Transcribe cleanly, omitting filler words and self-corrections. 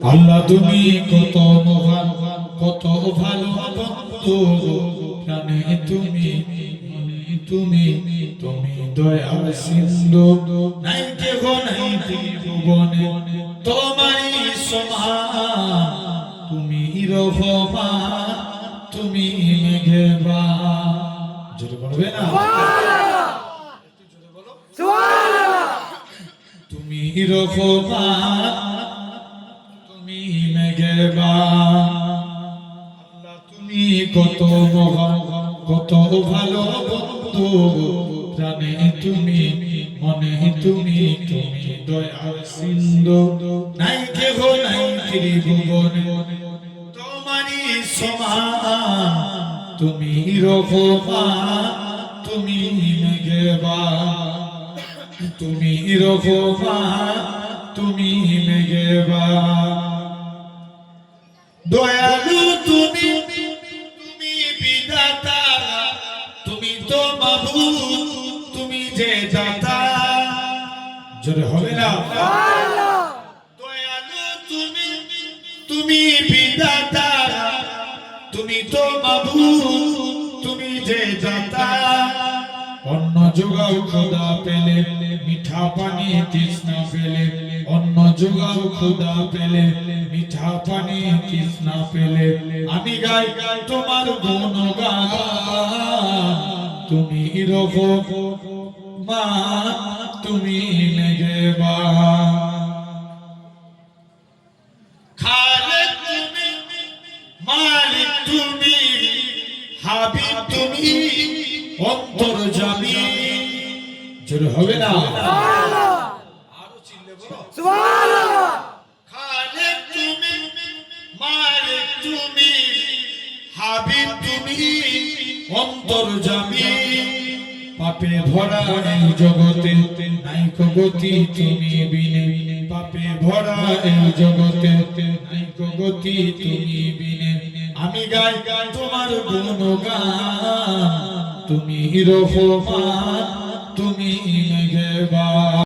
আল্লাহ তুমি কত মহান, কত ভালো বন্ধু, প্রাণে তুমি তুমি তুমি দয়াল সিন্ধু, নাই কেহ নাই ভুবনে তোমারই সমান, তুমি রহমান, তুমি মেঘবান। জোরে বলবে না? তুমি রহমান, তুমি মেঘবান। আল্লাহ তুমি কত মহান, কত ভালো বন্ধু, প্রাণে তুমি মনে তুমি তুমি দয়াল সিন্ধু, নাই কেহ নাই ত্রিভুবনে তোমারই সমান, তুমি রহমান, তুমি মেঘবান, তুমি রহমান, তুমি মেঘবান। দয়ালু তুমি, তুমি বিধাতা, তুমি তো মাবুদ, তুমি যে দাতা। জোরে হবে না? দয়ালু তুমি, তুমি বিধাতা, তুমি তো মাবুদ, তুমি যে দাতা। অন্ন যোগাও খোদা পেলে, মিঠা পানি তৃষ্ণা পেলে, অন্ন যোগাও খোদা পেলে, মিঠা পানি তৃষ্ণা পেলে, আমি গাই গাই তোমার গুণগান, তুমি রহমান, তুমি মেঘবান। খালেক তুমি, মালিক তুমি, হাবিব তুমি, অন্তর্যামী। জোরে হবে না? আরো চিল্লে বলো সুবহানাল্লাহ। খালেক তুমি, মালিক তুমি, হাবিব তুমি, অন্তর্যামী। পাপে ভরা এই জগতে নাই কো গতি তুমি বিনে, পাপে ভরা এই জগতে নাই কো গতি তুমি বিনে, আমি গাই গাই তোমার গুণগান, তুমি রহমান, তুমি মেঘবান।